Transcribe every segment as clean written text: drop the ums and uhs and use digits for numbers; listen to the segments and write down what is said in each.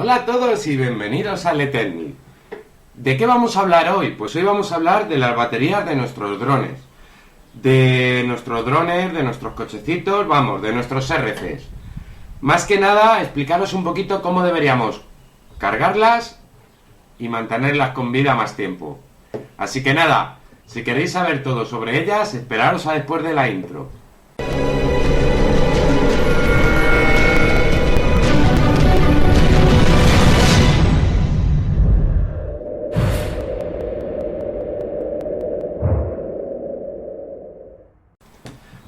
Hola a todos y bienvenidos a Let's. ¿De qué vamos a hablar hoy? Pues hoy vamos a hablar de las baterías de nuestros drones. De nuestros cochecitos, vamos, de nuestros RCs. Más que nada, explicaros un poquito cómo deberíamos cargarlas y mantenerlas con vida más tiempo. Así que nada, si queréis saber todo sobre ellas, esperaros a después de la intro.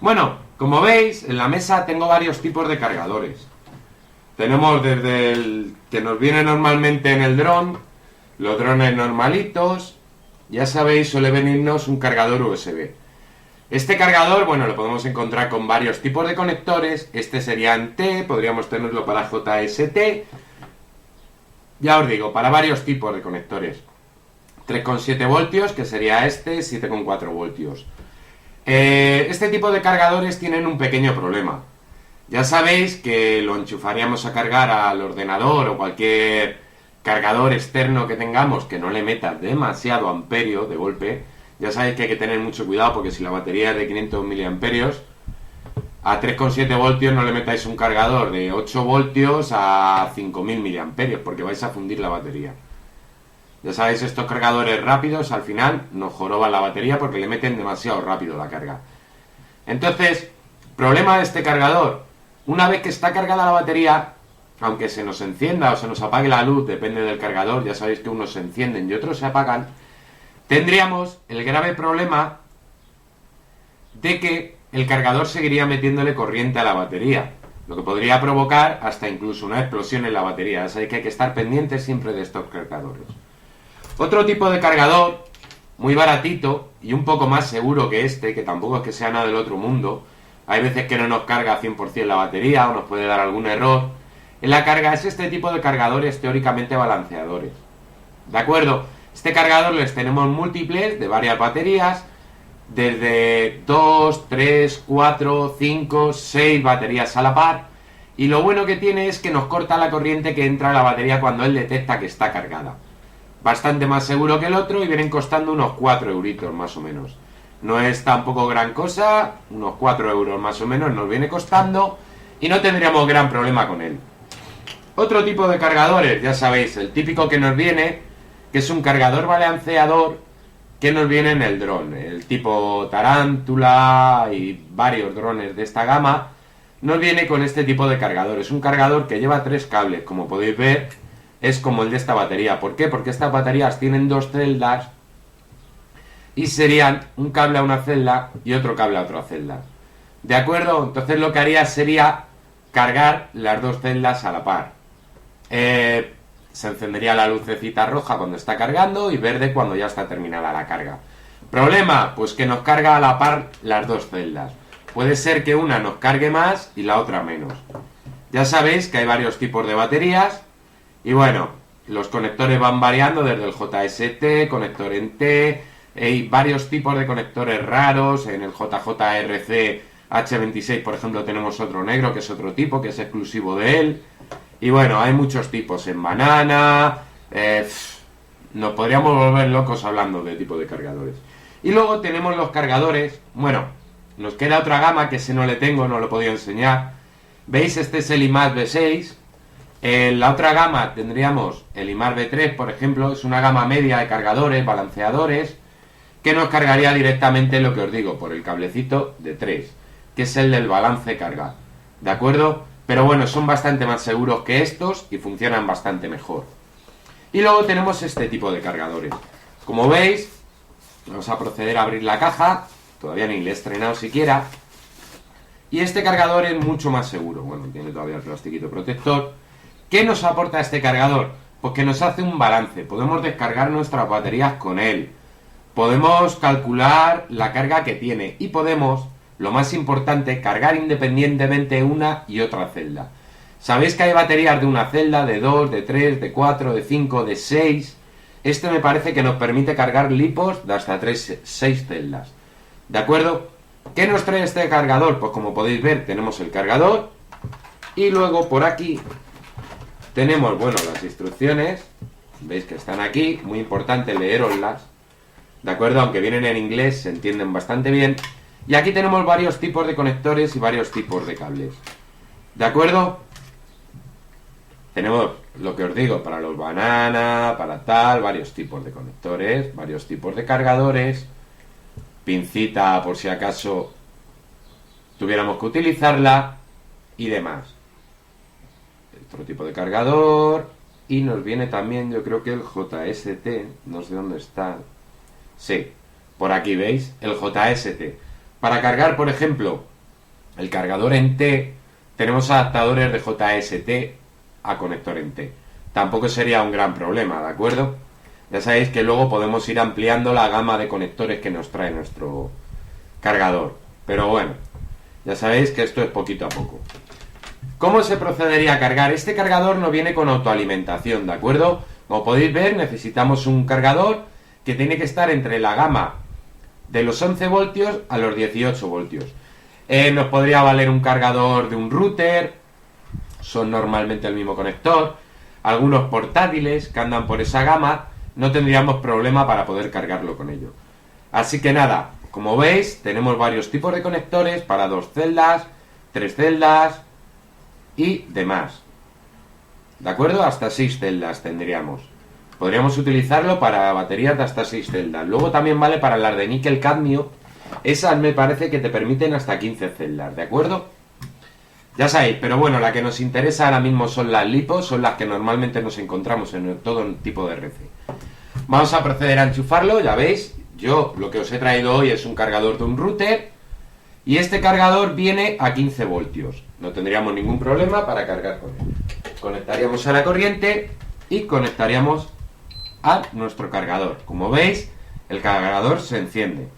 Bueno, como veis, en la mesa tengo varios tipos de cargadores. Tenemos desde el que nos viene normalmente en el dron, los drones normalitos, ya sabéis, suele venirnos un cargador USB. Este cargador, bueno, lo podemos encontrar con varios tipos de conectores. Este sería en T, podríamos tenerlo para JST. Ya os digo, para varios tipos de conectores. 3,7 voltios, que sería este, 7,4 voltios. Este tipo de cargadores tienen un pequeño problema. Ya sabéis que lo enchufaríamos a cargar al ordenador o cualquier cargador externo que tengamos que no le meta demasiado amperio de golpe. Ya sabéis que hay que tener mucho cuidado porque si la batería es de 500 miliamperios, a 3,7 voltios no le metáis un cargador de 8 voltios a 5000 miliamperios porque vais a fundir la batería. Ya sabéis, estos cargadores rápidos al final nos joroban la batería porque le meten demasiado rápido la carga. Entonces, problema de este cargador. Una vez que está cargada la batería, aunque se nos encienda o se nos apague la luz, depende del cargador, ya sabéis que unos se encienden y otros se apagan, tendríamos el grave problema de que el cargador seguiría metiéndole corriente a la batería, lo que podría provocar hasta incluso una explosión en la batería. Ya sabéis que hay que estar pendientes siempre de estos cargadores. Otro tipo de cargador, muy baratito y un poco más seguro que este, que tampoco es que sea nada del otro mundo. Hay veces que no nos carga 100% la batería o nos puede dar algún error en la carga, es este tipo de cargadores teóricamente balanceadores. ¿De acuerdo? Este cargador les tenemos múltiples de varias baterías, desde 2, 3, 4, 5, 6 baterías a la par. Y lo bueno que tiene es que nos corta la corriente que entra a la batería cuando él detecta que está cargada. Bastante más seguro que el otro y vienen costando unos 4 euritos más o menos. No es tampoco gran cosa, unos 4 euros más o menos nos viene costando y no tendríamos gran problema con él. Otro tipo de cargadores, ya sabéis, el típico que nos viene, que es un cargador balanceador que nos viene en el dron. El tipo Tarántula y varios drones de esta gama nos viene con este tipo de cargador. Es un cargador que lleva 3 cables, como podéis ver. Es como el de esta batería. ¿Por qué? Porque estas baterías tienen 2 celdas y serían un cable a una celda y otro cable a otra celda. ¿De acuerdo? Entonces lo que haría sería cargar las 2 celdas a la par. Se encendería la lucecita roja cuando está cargando y verde cuando ya está terminada la carga. ¿Problema? Pues que nos carga a la par las 2 celdas. Puede ser que una nos cargue más y la otra menos. Ya sabéis que hay varios tipos de baterías. Y bueno, los conectores van variando desde el JST, conector en T, hay varios tipos de conectores raros. En el JJRC H26, por ejemplo, tenemos otro negro, que es otro tipo, que es exclusivo de él. Y bueno, hay muchos tipos en banana. Nos podríamos volver locos hablando de tipo de cargadores. Y luego tenemos los cargadores. Bueno, nos queda otra gama que ese no le tengo, no lo he podido enseñar. ¿Veis? Este es el IMAX V6. En la otra gama tendríamos el IMAX V3, por ejemplo, es una gama media de cargadores, balanceadores, que nos cargaría directamente, lo que os digo, por el cablecito de 3, que es el del balance carga, ¿de acuerdo? Pero bueno, son bastante más seguros que estos y funcionan bastante mejor. Y luego tenemos este tipo de cargadores. Como veis, vamos a proceder a abrir la caja, todavía ni le he estrenado siquiera, y este cargador es mucho más seguro. Bueno, tiene todavía el plastiquito protector. ¿Qué nos aporta este cargador? Pues que nos hace un balance. Podemos descargar nuestras baterías con él. Podemos calcular la carga que tiene. Y podemos, lo más importante, cargar independientemente una y otra celda. Sabéis que hay baterías de una celda, de 2, de 3, de 4, de 5, de 6. Este me parece que nos permite cargar lipos de hasta 6 celdas. ¿De acuerdo? ¿Qué nos trae este cargador? Pues como podéis ver, tenemos el cargador. Y luego por aquí tenemos, bueno, las instrucciones, veis que están aquí, muy importante leeroslas, ¿de acuerdo? Aunque vienen en inglés, se entienden bastante bien. Y aquí tenemos varios tipos de conectores y varios tipos de cables, ¿de acuerdo? Tenemos lo que os digo, para los banana, para tal, varios tipos de conectores, varios tipos de cargadores, pincita por si acaso tuviéramos que utilizarla y demás. Otro tipo de cargador y nos viene también, yo creo que el JST, no sé dónde está. Sí, por aquí veis, el JST. Para cargar, por ejemplo, el cargador en T, tenemos adaptadores de JST a conector en T. Tampoco sería un gran problema, ¿de acuerdo? Ya sabéis que luego podemos ir ampliando la gama de conectores que nos trae nuestro cargador. Pero bueno, ya sabéis que esto es poquito a poco. ¿Cómo se procedería a cargar? Este cargador no viene con autoalimentación, ¿de acuerdo? Como podéis ver, necesitamos un cargador que tiene que estar entre la gama de los 11 voltios a los 18 voltios. Nos podría valer un cargador de un router, son normalmente el mismo conector. Algunos portátiles que andan por esa gama, no tendríamos problema para poder cargarlo con ello. Así que nada, como veis, tenemos varios tipos de conectores para 2 celdas, 3 celdas y demás. ¿De acuerdo? Hasta 6 celdas tendríamos. Podríamos utilizarlo para baterías de hasta 6 celdas. Luego también vale para las de níquel cadmio. Esas me parece que te permiten hasta 15 celdas, ¿de acuerdo? Ya sabéis, pero bueno, la que nos interesa ahora mismo son las LiPo, son las que normalmente nos encontramos en todo tipo de RC. Vamos a proceder a enchufarlo, ya veis. Yo lo que os he traído hoy es un cargador de un router y este cargador viene a 15 voltios. No tendríamos ningún problema para cargar con él. Conectaríamos a la corriente y conectaríamos a nuestro cargador. Como veis, el cargador se enciende.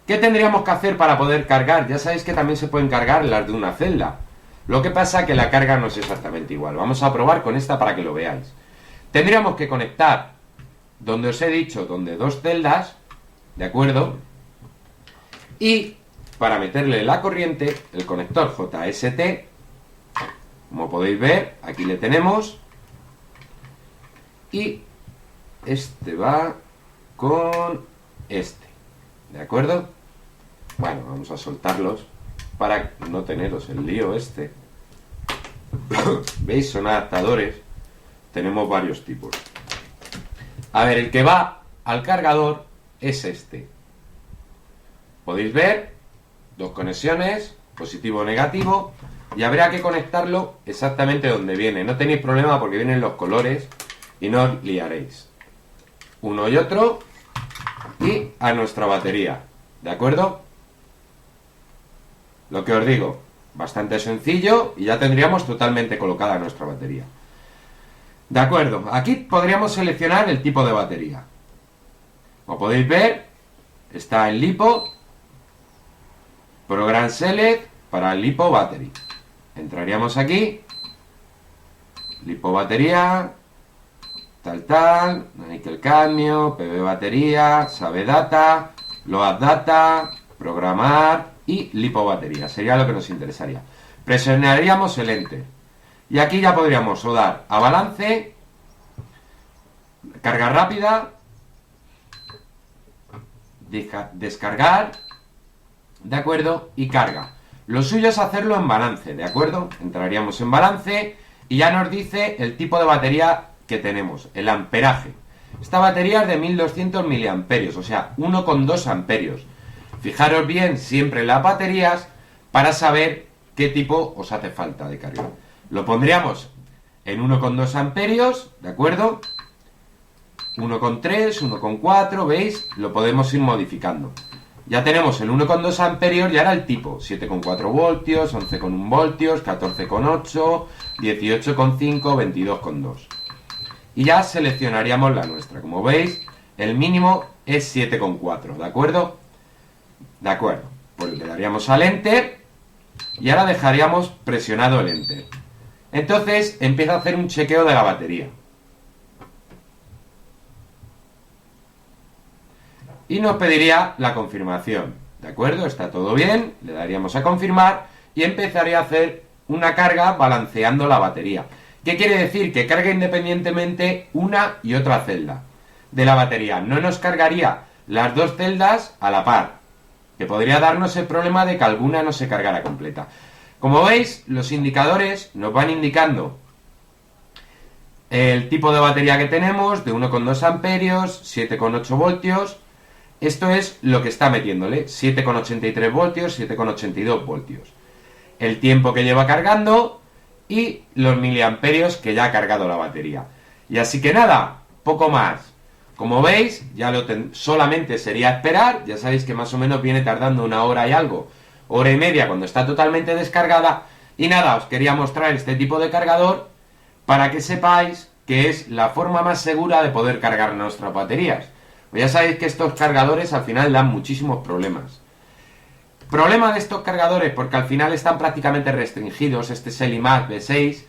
¿Qué tendríamos que hacer para poder cargar? Ya sabéis que también se pueden cargar las de una celda. Lo que pasa es que la carga no es exactamente igual. Vamos a probar con esta para que lo veáis. Tendríamos que conectar, donde os he dicho, donde 2 celdas, ¿de acuerdo? Y para meterle la corriente, el conector JST, como podéis ver, aquí le tenemos. Y este va con este, ¿de acuerdo? Bueno, vamos a soltarlos para no teneros el lío este. ¿Veis? Son adaptadores. Tenemos varios tipos. A ver, el que va al cargador es este. Podéis ver, 2 conexiones, positivo o negativo, y habrá que conectarlo exactamente donde viene. No tenéis problema porque vienen los colores y no os liaréis. Uno y otro, y a nuestra batería, ¿de acuerdo? Lo que os digo, bastante sencillo y ya tendríamos totalmente colocada nuestra batería. De acuerdo, aquí podríamos seleccionar el tipo de batería. Como podéis ver, está en LiPo, Program Select para el LiPo Battery. Entraríamos aquí, LiPo batería, tal, níquel cadmio, PV batería, Save Data, Load Data, programar y LiPo batería. Sería lo que nos interesaría. Presionaríamos el Enter. Y aquí ya podríamos o dar a balance, carga rápida, descargar, ¿de acuerdo? Y carga. Lo suyo es hacerlo en balance, ¿de acuerdo? Entraríamos en balance y ya nos dice el tipo de batería que tenemos, el amperaje. Esta batería es de 1200 miliamperios, o sea, 1,2 amperios. Fijaros bien siempre en las baterías para saber qué tipo os hace falta de carga. Lo pondríamos en 1,2 amperios, ¿de acuerdo? 1,3, 1,4, ¿veis? Lo podemos ir modificando. Ya tenemos el 1,2 amperios y ahora el tipo. 7,4 voltios, 11,1 voltios, 14,8, 18,5, 22,2. Y ya seleccionaríamos la nuestra. Como veis, el mínimo es 7,4, ¿de acuerdo? De acuerdo. Pues le daríamos al Enter y ahora dejaríamos presionado el Enter. Entonces empieza a hacer un chequeo de la batería. Y nos pediría la confirmación. ¿De acuerdo? Está todo bien. Le daríamos a confirmar y empezaría a hacer una carga balanceando la batería. ¿Qué quiere decir? Que carga independientemente una y otra celda de la batería. No nos cargaría las dos celdas a la par, que podría darnos el problema de que alguna no se cargara completa. Como veis, los indicadores nos van indicando el tipo de batería que tenemos, de 1,2 amperios, 7,8 voltios. Esto es lo que está metiéndole, 7,83 voltios, 7,82 voltios. El tiempo que lleva cargando y los miliamperios que ya ha cargado la batería. Y así que nada, poco más. Como veis, ya solamente sería esperar. Ya sabéis que más o menos viene tardando 1 hora y algo, hora y media cuando está totalmente descargada. Y nada, os quería mostrar este tipo de cargador para que sepáis que es la forma más segura de poder cargar nuestras baterías. Pues ya sabéis que estos cargadores al final dan muchísimos problemas. Problema de estos cargadores porque al final están prácticamente restringidos, este es el iMac V6,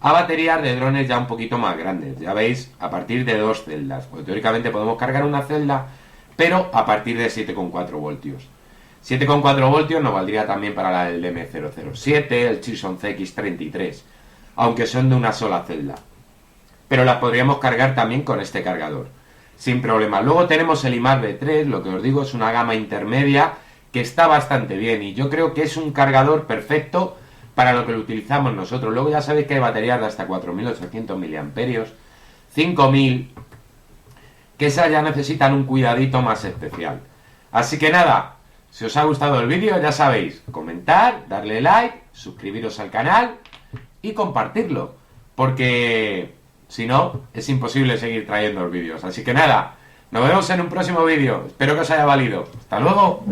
a baterías de drones ya un poquito más grandes. Ya veis, a partir de 2 celdas. Porque teóricamente podemos cargar una celda, pero a partir de 7,4 voltios. 7,4 voltios nos valdría también para el M007, el Chilson CX33, aunque son de una sola celda. Pero las podríamos cargar también con este cargador, sin problema. Luego tenemos el iMac V3, lo que os digo es una gama intermedia que está bastante bien y yo creo que es un cargador perfecto para lo que lo utilizamos nosotros. Luego ya sabéis que hay baterías de hasta 4.800 miliamperios, 5.000, que esas ya necesitan un cuidadito más especial. Así que nada, si os ha gustado el vídeo ya sabéis, comentar, darle like, suscribiros al canal y compartirlo, porque si no es imposible seguir trayendo los vídeos. Así que nada, nos vemos en un próximo vídeo, espero que os haya valido. ¡Hasta luego!